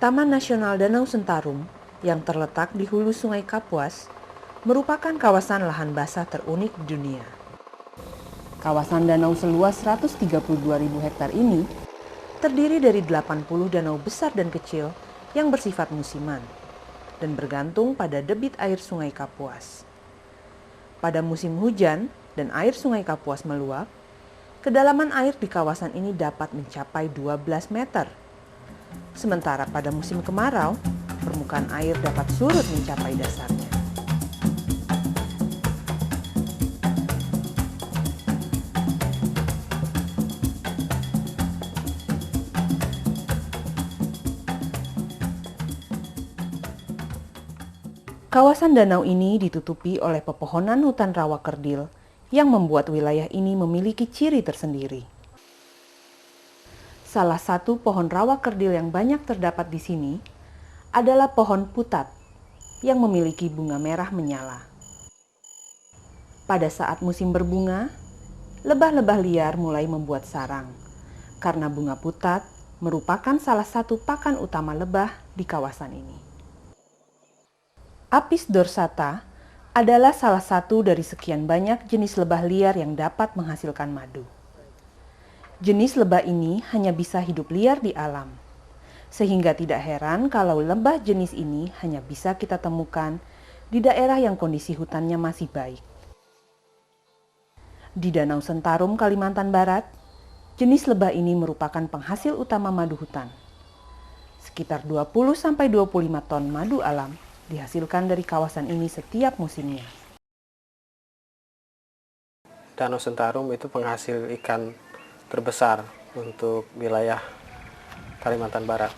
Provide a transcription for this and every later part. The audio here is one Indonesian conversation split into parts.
Taman Nasional Danau Sentarum yang terletak di hulu Sungai Kapuas merupakan kawasan lahan basah terunik di dunia. Kawasan danau seluas 132.000 hektar ini terdiri dari 80 danau besar dan kecil yang bersifat musiman dan bergantung pada debit air Sungai Kapuas. Pada musim hujan dan air Sungai Kapuas meluap, kedalaman air di kawasan ini dapat mencapai 12 meter. Sementara pada musim kemarau, permukaan air dapat surut mencapai dasarnya. Kawasan danau ini ditutupi oleh pepohonan hutan rawa kerdil yang membuat wilayah ini memiliki ciri tersendiri. Salah satu pohon rawa kerdil yang banyak terdapat di sini adalah pohon putat yang memiliki bunga merah menyala. Pada saat musim berbunga, lebah-lebah liar mulai membuat sarang karena bunga putat merupakan salah satu pakan utama lebah di kawasan ini. Apis dorsata adalah salah satu dari sekian banyak jenis lebah liar yang dapat menghasilkan madu. Jenis lebah ini hanya bisa hidup liar di alam, sehingga tidak heran kalau lebah jenis ini hanya bisa kita temukan di daerah yang kondisi hutannya masih baik. Di Danau Sentarum, Kalimantan Barat, jenis lebah ini merupakan penghasil utama madu hutan. Sekitar 20-25 ton madu alam dihasilkan dari kawasan ini setiap musimnya. Danau Sentarum itu penghasil ikan terbesar untuk wilayah Kalimantan Barat.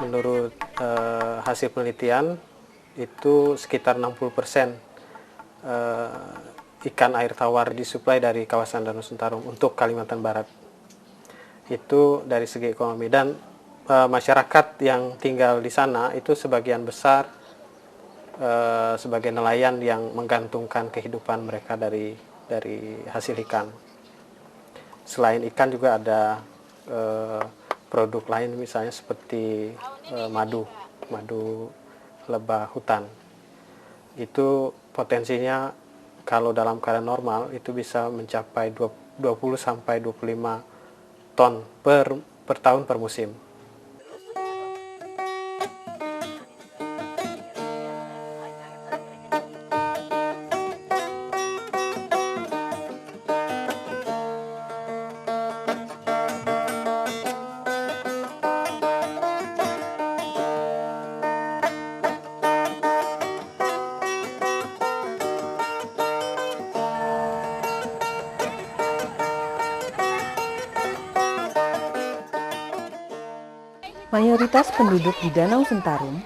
Menurut hasil penelitian, itu sekitar 60% ikan air tawar disuplai dari kawasan Danau Sentarum untuk Kalimantan Barat. Itu dari segi ekonomi, dan masyarakat yang tinggal di sana itu sebagian besar sebagai nelayan yang menggantungkan kehidupan mereka dari hasil ikan. Selain ikan juga ada produk lain, misalnya seperti madu lebah hutan. Itu potensinya kalau dalam keadaan normal itu bisa mencapai 20-25 ton per tahun per musim. Mayoritas penduduk di Danau Sentarum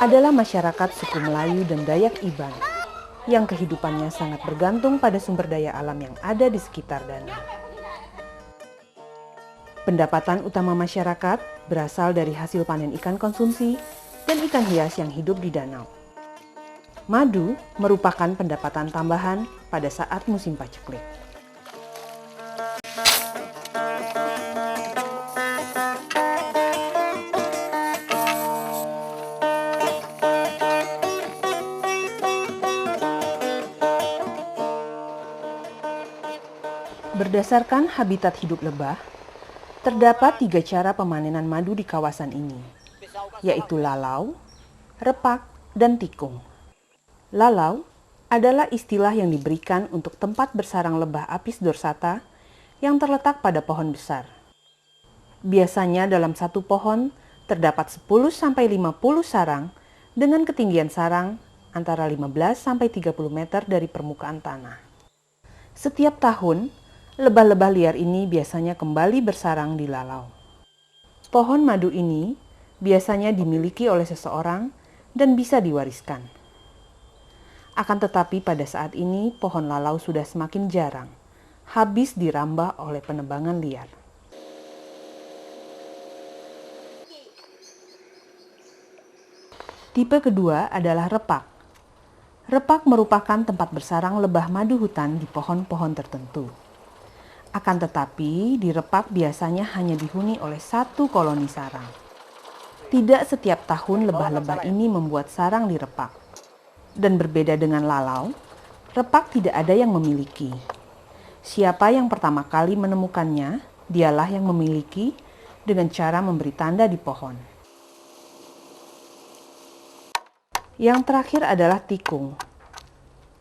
adalah masyarakat suku Melayu dan Dayak Iban yang kehidupannya sangat bergantung pada sumber daya alam yang ada di sekitar danau. Pendapatan utama masyarakat berasal dari hasil panen ikan konsumsi dan ikan hias yang hidup di danau. Madu merupakan pendapatan tambahan pada saat musim paceklik. Berdasarkan habitat hidup lebah, terdapat 3 cara pemanenan madu di kawasan ini, yaitu lalau, repak, dan tikung. Lalau adalah istilah yang diberikan untuk tempat bersarang lebah Apis dorsata yang terletak pada pohon besar. Biasanya dalam satu pohon terdapat 10-50 sarang dengan ketinggian sarang antara 15-30 meter dari permukaan tanah. Setiap tahun, lebah-lebah liar ini biasanya kembali bersarang di lalau. Pohon madu ini biasanya dimiliki oleh seseorang dan bisa diwariskan. Akan tetapi pada saat ini pohon lalau sudah semakin jarang, habis dirambah oleh penebangan liar. Tipe kedua adalah repak. Repak merupakan tempat bersarang lebah madu hutan di pohon-pohon tertentu. Akan tetapi, di repak biasanya hanya dihuni oleh satu koloni sarang. Tidak setiap tahun lebah-lebah ini membuat sarang di Repak. Dan berbeda dengan lalau, Repak tidak ada yang memiliki. Siapa yang pertama kali menemukannya, dialah yang memiliki dengan cara memberi tanda di pohon. Yang terakhir adalah tikung.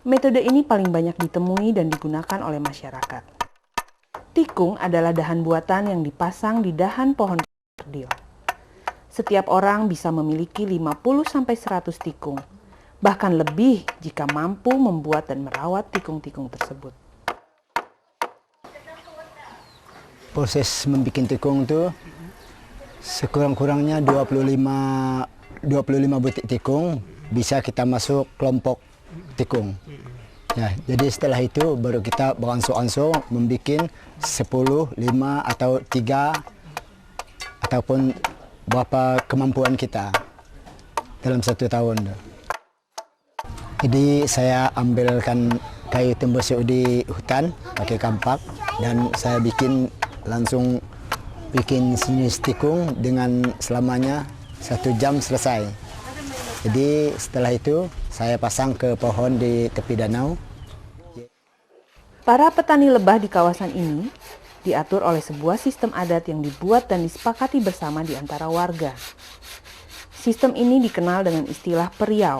Metode ini paling banyak ditemui dan digunakan oleh masyarakat. Tikung adalah dahan buatan yang dipasang di dahan pohon kerdil. Setiap orang bisa memiliki 50-100 tikung, bahkan lebih jika mampu membuat dan merawat tikung-tikung tersebut. Proses membuat tikung itu sekurang-kurangnya 25 butir tikung bisa kita masuk kelompok tikung. Ya, jadi setelah itu baru kita berangsur-angsur membuat 10, 5 atau 3 ataupun berapa kemampuan kita dalam 1 tahun. Jadi saya ambilkan kayu tembusuk di hutan pakai kampak dan saya langsung bikin sejenis tikung dengan selamanya 1 jam selesai. Jadi setelah itu saya pasang ke pohon di tepi danau. Para petani lebah di kawasan ini diatur oleh sebuah sistem adat yang dibuat dan disepakati bersama di antara warga. Sistem ini dikenal dengan istilah periau,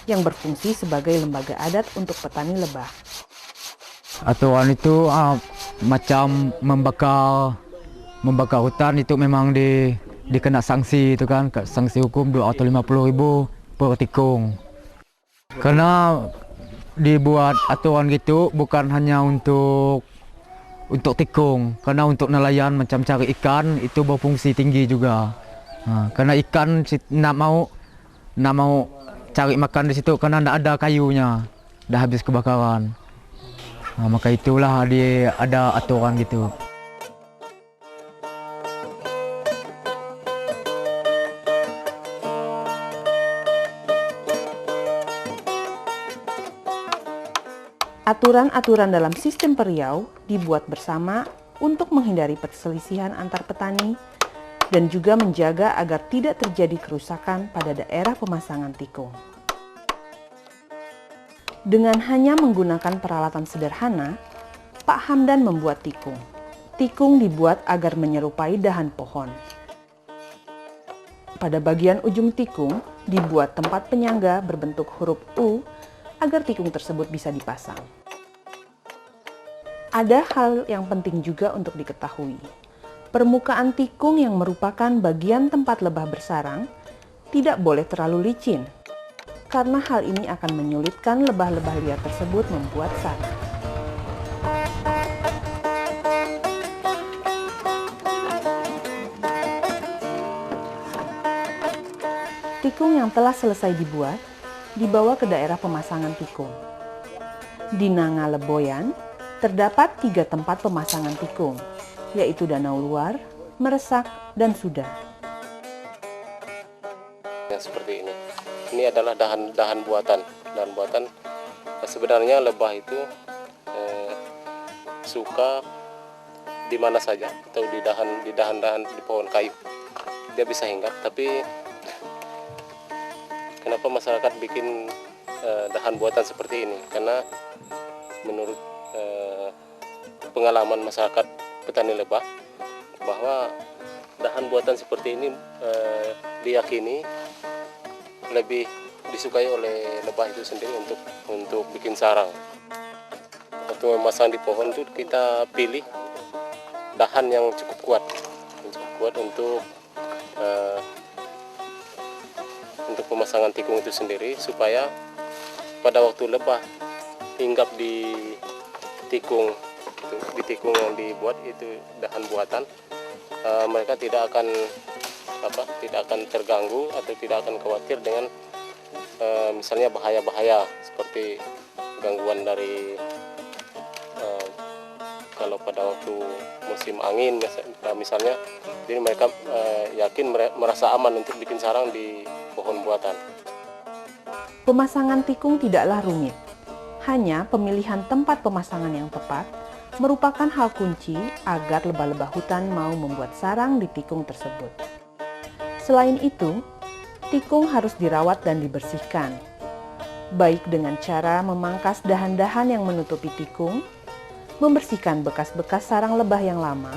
yang berfungsi sebagai lembaga adat untuk petani lebah. Aturan itu macam membakar hutan itu memang dikena sanksi itu kan, sanksi hukum 250.000 per tikung. Karena dibuat aturan gitu bukan hanya untuk tikung, karena untuk nelayan macam cari ikan itu berfungsi tinggi juga. Karena ikan nak mau cari makan di situ karena tidak ada kayunya, dah habis kebakaran. Maka itulah ada aturan gitu. Aturan-aturan dalam sistem periau dibuat bersama untuk menghindari perselisihan antar petani dan juga menjaga agar tidak terjadi kerusakan pada daerah pemasangan tikung. Dengan hanya menggunakan peralatan sederhana, Pak Hamdan membuat tikung. Tikung dibuat agar menyerupai dahan pohon. Pada bagian ujung tikung dibuat tempat penyangga berbentuk huruf U agar tikung tersebut bisa dipasang. Ada hal yang penting juga untuk diketahui. Permukaan tikung yang merupakan bagian tempat lebah bersarang tidak boleh terlalu licin, karena hal ini akan menyulitkan lebah-lebah liar tersebut membuat sarang. Tikung yang telah selesai dibuat dibawa ke daerah pemasangan tikung. Di Nangaleboyan terdapat 3 tempat pemasangan tikung, yaitu Danau Luar, Meresak, dan Sudah. Yang seperti ini. Ini adalah dahan buatan. Dahan buatan sebenarnya lebah itu suka di mana saja atau di dahan-dahan di pohon kayu. Dia bisa hinggap, tapi kenapa masyarakat bikin dahan buatan seperti ini? Karena menurut pengalaman masyarakat petani lebah bahwa dahan buatan seperti ini diyakini lebih disukai oleh lebah itu sendiri untuk bikin sarang. Waktu memasang di pohon itu kita pilih dahan yang cukup kuat untuk pemasangan tikung itu sendiri, supaya pada waktu lebah hinggap di tikung yang dibuat itu dahan buatan, mereka tidak akan terganggu atau tidak akan khawatir dengan misalnya bahaya-bahaya seperti gangguan dari kalau pada waktu musim angin misalnya. Jadi mereka yakin merasa aman untuk bikin sarang di pohon buatan. Pemasangan tikung tidaklah rumit. Hanya pemilihan tempat pemasangan yang tepat merupakan hal kunci agar lebah-lebah hutan mau membuat sarang di tikung tersebut. Selain itu, tikung harus dirawat dan dibersihkan, baik dengan cara memangkas dahan-dahan yang menutupi tikung, membersihkan bekas-bekas sarang lebah yang lama,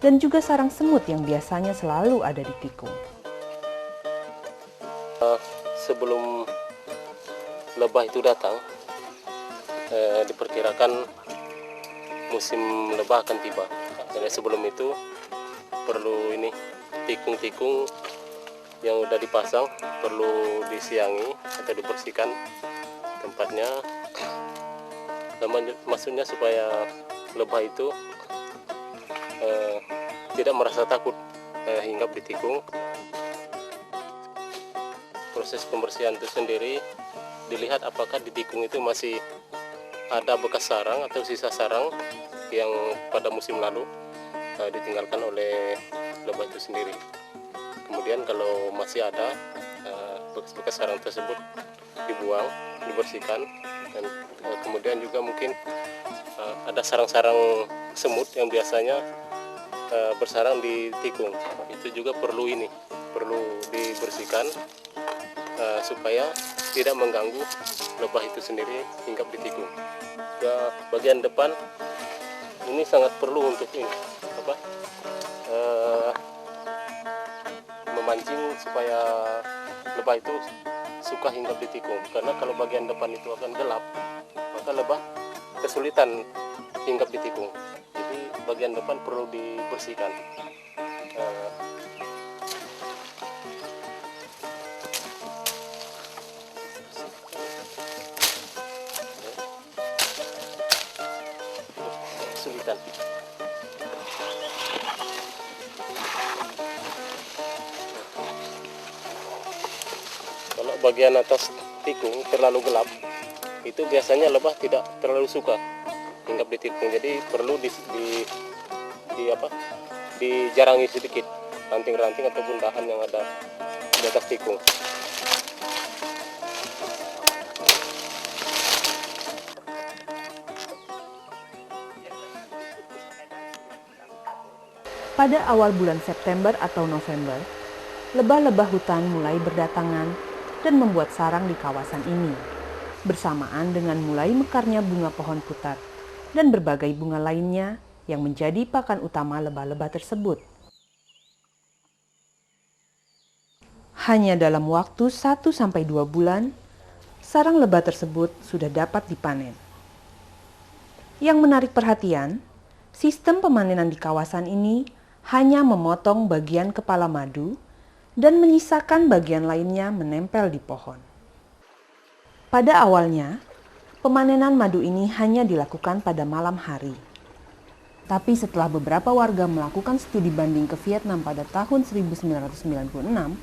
dan juga sarang semut yang biasanya selalu ada di tikung. Sebelum lebah itu datang, diperkirakan musim lebah akan tiba. Jadi sebelum itu perlu ini tikung-tikung yang udah dipasang perlu disiangi atau dibersihkan tempatnya. Maksudnya supaya lebah itu tidak merasa takut hinggap di tikung. Proses pembersihan itu sendiri dilihat apakah di tikung itu masih ada bekas sarang atau sisa sarang yang pada musim lalu ditinggalkan oleh lebah itu sendiri. Kemudian kalau masih ada bekas-bekas sarang tersebut dibuang, dibersihkan, dan kemudian juga mungkin ada sarang-sarang semut yang biasanya bersarang di tikung. Itu juga perlu dibersihkan supaya tidak mengganggu lebah itu sendiri hinggap di tikung. Bagian depan ini sangat perlu untuk ini memancing supaya lebah itu suka hinggap di tikung. Karena kalau bagian depan itu akan gelap, maka lebah kesulitan hinggap di tikung. Jadi bagian depan perlu dibersihkan. Kesulitan. Kalau bagian atas tikung terlalu gelap, itu biasanya lebah tidak terlalu suka hinggap di tikung. Jadi perlu dijarangi sedikit ranting-ranting ataupun dahan yang ada di atas tikung. Pada awal bulan September atau November, lebah-lebah hutan mulai berdatangan dan membuat sarang di kawasan ini, bersamaan dengan mulai mekarnya bunga pohon putat dan berbagai bunga lainnya yang menjadi pakan utama lebah-lebah tersebut. Hanya dalam waktu 1-2 bulan, sarang lebah tersebut sudah dapat dipanen. Yang menarik perhatian, sistem pemanenan di kawasan ini hanya memotong bagian kepala madu dan menyisakan bagian lainnya menempel di pohon. Pada awalnya, pemanenan madu ini hanya dilakukan pada malam hari. Tapi setelah beberapa warga melakukan studi banding ke Vietnam pada tahun 1996,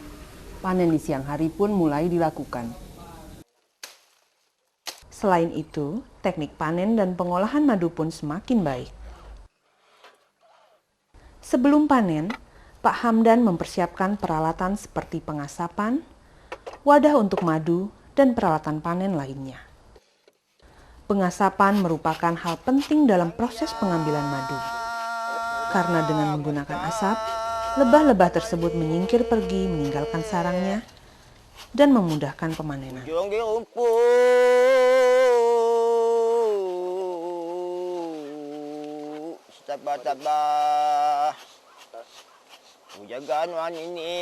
panen di siang hari pun mulai dilakukan. Selain itu, teknik panen dan pengolahan madu pun semakin baik. Sebelum panen, Pak Hamdan mempersiapkan peralatan seperti pengasapan, wadah untuk madu, dan peralatan panen lainnya. Pengasapan merupakan hal penting dalam proses pengambilan madu. Karena dengan menggunakan asap, lebah-lebah tersebut menyingkir pergi meninggalkan sarangnya dan memudahkan pemanenan. Ujagaan wan ini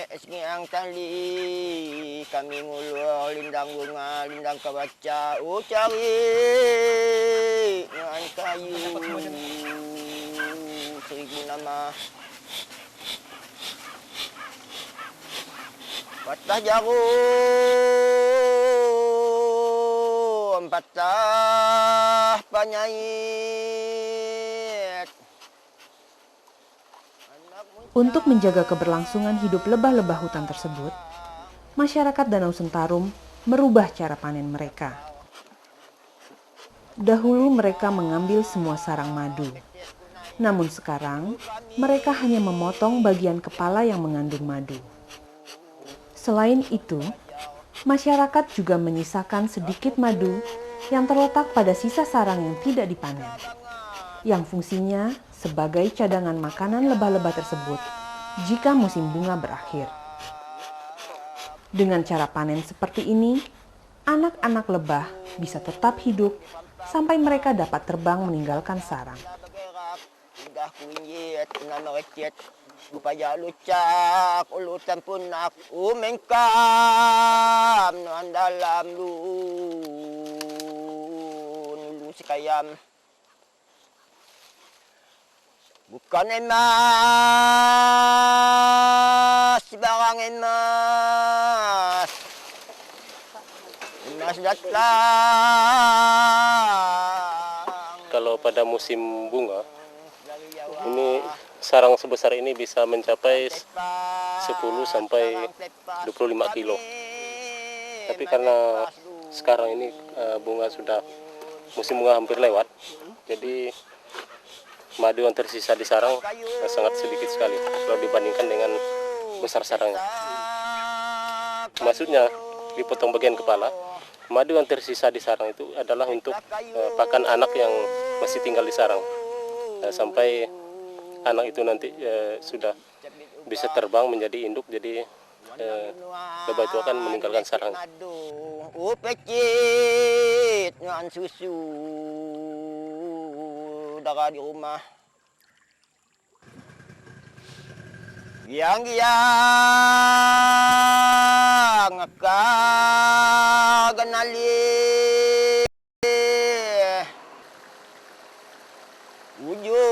esni ang tali kami ngulur lindang bunga lindang kabaca ucari nuan kayu 1000 nama patah jarum patah panyait. Untuk menjaga keberlangsungan hidup lebah-lebah hutan tersebut, masyarakat Danau Sentarum merubah cara panen mereka. Dahulu mereka mengambil semua sarang madu, namun sekarang mereka hanya memotong bagian kepala yang mengandung madu. Selain itu, masyarakat juga menyisakan sedikit madu yang terletak pada sisa sarang yang tidak dipanen, yang fungsinya sebagai cadangan makanan lebah-lebah tersebut jika musim bunga berakhir. Dengan cara panen seperti ini, anak-anak lebah bisa tetap hidup sampai mereka dapat terbang meninggalkan sarang. Udah kunyit, namakit, upaya lucak, ulutan punak, umengkam, nuan dalam lu sekayam. Bukan emas, barang emas. Emas datang. Kalau pada musim bunga, ini sarang sebesar ini bisa mencapai 10 sampai 25 kilo. Tapi karena sekarang ini musim bunga hampir lewat, jadi madu yang tersisa di sarang sangat sedikit sekali kalau dibandingkan dengan besar sarangnya. Maksudnya dipotong bagian kepala, madu yang tersisa di sarang itu adalah untuk pakan anak yang masih tinggal di sarang. Sampai anak itu nanti sudah bisa terbang menjadi induk, jadi lebah itu akan meninggalkan sarang. Upecit ngan susu darah di rumah. Giang kaganali ujung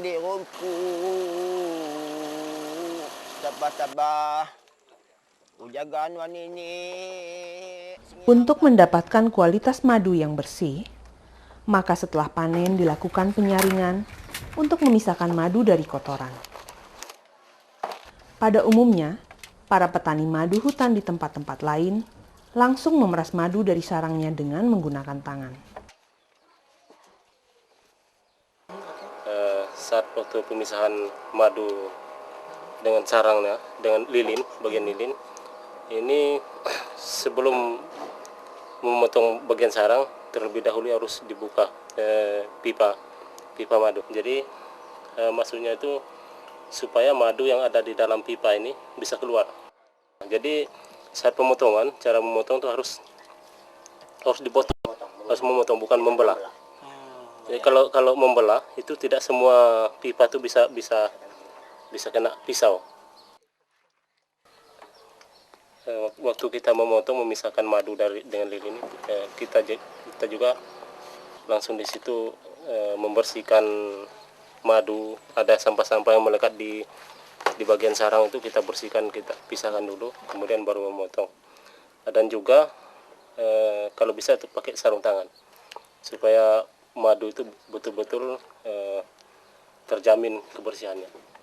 di rumput tabah-tabah ujagaan wanini. Untuk mendapatkan kualitas madu yang bersih, maka setelah panen dilakukan penyaringan untuk memisahkan madu dari kotoran. Pada umumnya, para petani madu hutan di tempat-tempat lain langsung memeras madu dari sarangnya dengan menggunakan tangan. Saat waktu pemisahan madu dengan sarangnya, dengan lilin, bagian lilin, ini sebelum memotong bagian sarang, terlebih dahulu harus dibuka pipa madu. Jadi maksudnya itu supaya madu yang ada di dalam pipa ini bisa keluar. Jadi saat pemotongan, cara memotong itu harus dipotong, harus memotong, bukan membelah. Jadi kalau membelah itu tidak semua pipa itu bisa kena pisau. Waktu kita memotong, memisahkan madu dengan lilin, kita juga langsung di situ membersihkan madu. Ada sampah-sampah yang melekat di bagian sarang, itu kita bersihkan, kita pisahkan dulu, kemudian baru memotong. Dan juga kalau bisa itu pakai sarung tangan supaya madu itu betul-betul terjamin kebersihannya.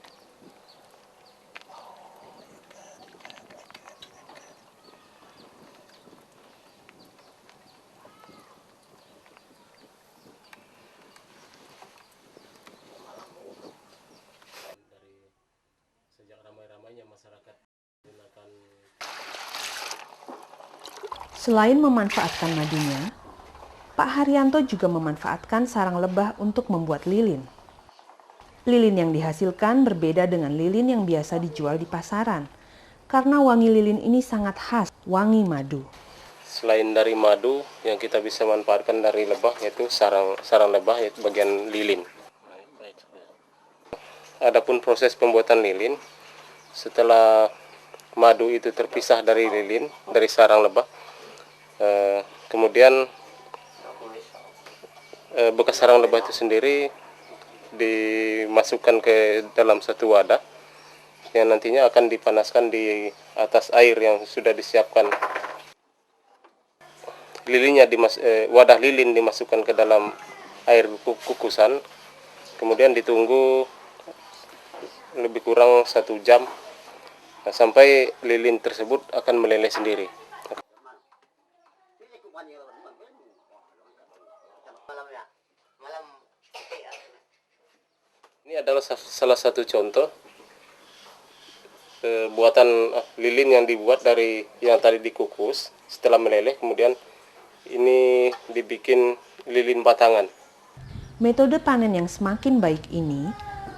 Selain memanfaatkan madunya, Pak Haryanto juga memanfaatkan sarang lebah untuk membuat lilin. Lilin yang dihasilkan berbeda dengan lilin yang biasa dijual di pasaran, karena wangi lilin ini sangat khas, wangi madu. Selain dari madu, yang kita bisa manfaatkan dari lebah yaitu sarang lebah, yaitu bagian lilin. Adapun proses pembuatan lilin, setelah madu itu terpisah dari lilin, dari sarang lebah, kemudian bekas sarang lebah itu sendiri dimasukkan ke dalam satu wadah yang nantinya akan dipanaskan di atas air yang sudah disiapkan. Wadah lilin dimasukkan ke dalam air kukusan, kemudian ditunggu lebih kurang 1 jam sampai lilin tersebut akan meleleh sendiri. Ini adalah salah satu contoh buatan lilin yang dibuat dari yang tadi dikukus. Setelah meleleh, kemudian ini dibikin lilin batangan. Metode panen yang semakin baik ini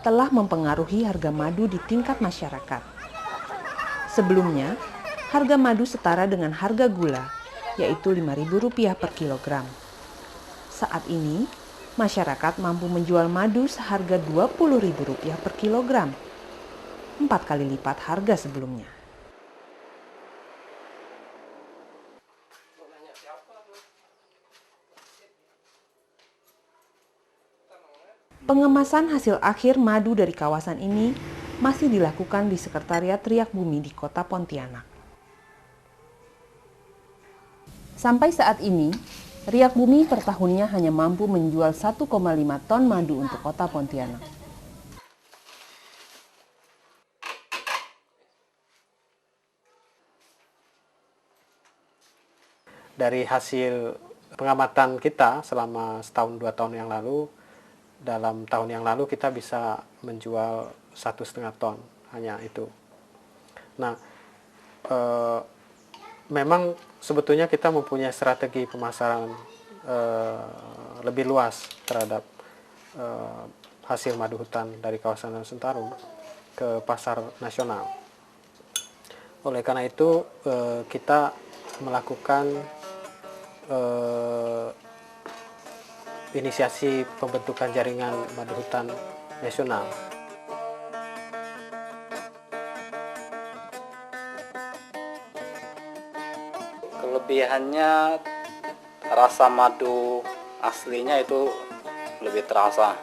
telah mempengaruhi harga madu di tingkat masyarakat. Sebelumnya, harga madu setara dengan harga gula, yaitu Rp5.000 per kilogram. Saat ini, masyarakat mampu menjual madu seharga Rp20.000 per kilogram, 4 kali lipat harga sebelumnya. Pengemasan hasil akhir madu dari kawasan ini masih dilakukan di Sekretariat Riak Bumi di Kota Pontianak. Sampai saat ini, Riak Bumi per tahunnya hanya mampu menjual 1,5 ton madu untuk Kota Pontianak. Dari hasil pengamatan kita selama setahun 2 tahun yang lalu, dalam tahun yang lalu kita bisa menjual 1,5 ton, hanya itu. Nah, memang sebetulnya kita mempunyai strategi pemasaran lebih luas terhadap hasil madu hutan dari kawasan Danau Sentarum ke pasar nasional. Oleh karena itu, kita melakukan inisiasi pembentukan jaringan madu hutan nasional. Kelebihannya, rasa madu aslinya itu lebih terasa.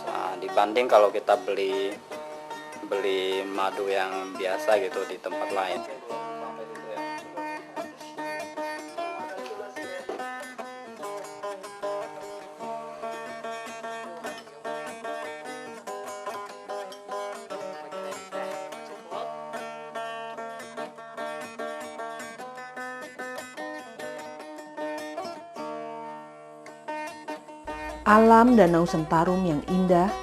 Nah, dibanding kalau kita beli madu yang biasa gitu di tempat lain. Alam Danau Sentarum yang indah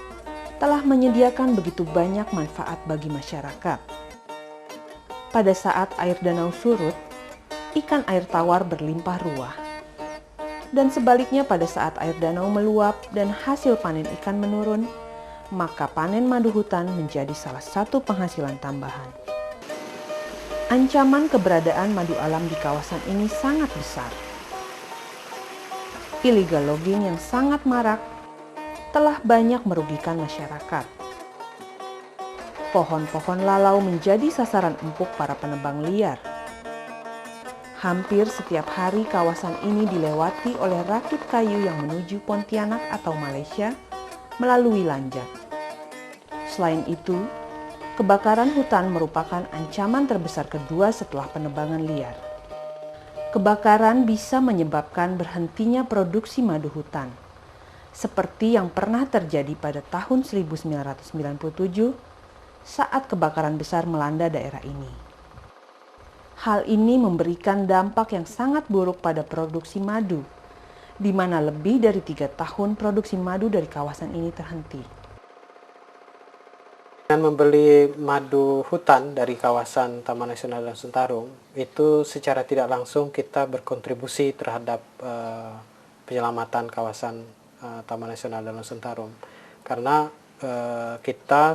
telah menyediakan begitu banyak manfaat bagi masyarakat. Pada saat air danau surut, ikan air tawar berlimpah ruah. Dan sebaliknya pada saat air danau meluap dan hasil panen ikan menurun, maka panen madu hutan menjadi salah satu penghasilan tambahan. Ancaman keberadaan madu alam di kawasan ini sangat besar. Illegal logging yang sangat marak telah banyak merugikan masyarakat. Pohon-pohon lalau menjadi sasaran empuk para penebang liar. Hampir setiap hari kawasan ini dilewati oleh rakit kayu yang menuju Pontianak atau Malaysia melalui Lanjak. Selain itu, kebakaran hutan merupakan ancaman terbesar kedua setelah penebangan liar. Kebakaran bisa menyebabkan berhentinya produksi madu hutan, seperti yang pernah terjadi pada tahun 1997 saat kebakaran besar melanda daerah ini. Hal ini memberikan dampak yang sangat buruk pada produksi madu, di mana lebih dari 3 tahun produksi madu dari kawasan ini terhenti. Dengan membeli madu hutan dari kawasan Taman Nasional Danau Sentarum, itu secara tidak langsung kita berkontribusi terhadap penyelamatan kawasan Taman Nasional Danau Sentarum. Karena kita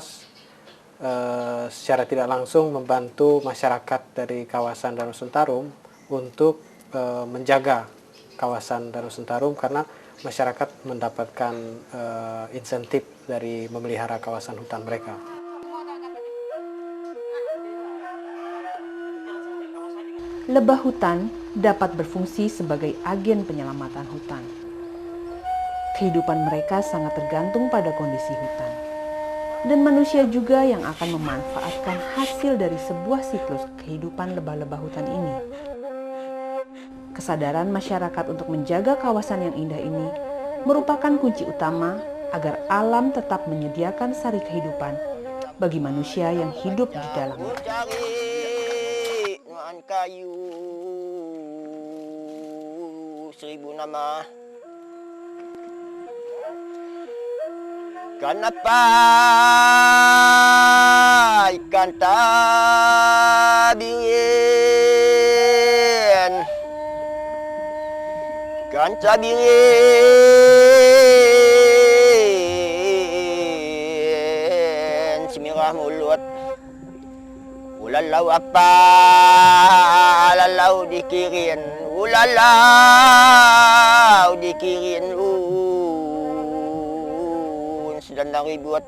secara tidak langsung membantu masyarakat dari kawasan Danau Sentarum untuk menjaga kawasan Danau Sentarum, karena masyarakat mendapatkan insentif dari memelihara kawasan hutan mereka. Lebah hutan dapat berfungsi sebagai agen penyelamatan hutan. Kehidupan mereka sangat tergantung pada kondisi hutan. Dan manusia juga yang akan memanfaatkan hasil dari sebuah siklus kehidupan lebah-lebah hutan ini. Kesadaran masyarakat untuk menjaga kawasan yang indah ini merupakan kunci utama agar alam tetap menyediakan sari kehidupan bagi manusia yang hidup di dalamnya. Kayu 1000 nama. Kenapa ikan tabirin? Ikan tabirin buah mulut. Ulalau apa, lalau dikirin, ulalau dikirin, sedang ribut.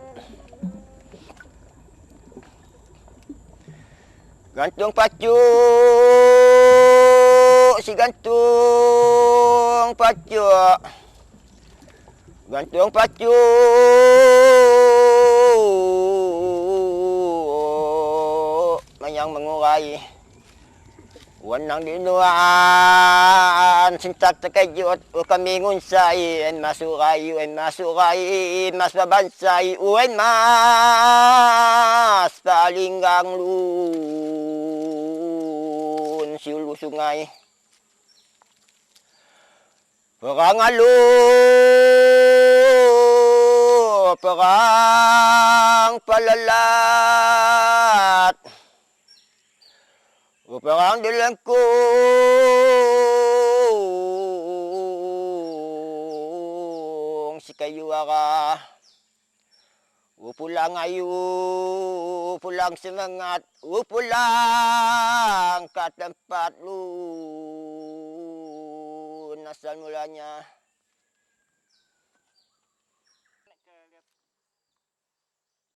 Gantung pacu, si gantung pacu, gantung pacu. Yang mengurai wanang dinuan sintak terkejut kami ngunsai en masurai mas babansai uen mas palinggang lun siulu sungai perang alu perang palalat perang dilengkung si kayu arah pulang ayu pulang semangat pulang ke tempat lu asal mulanya.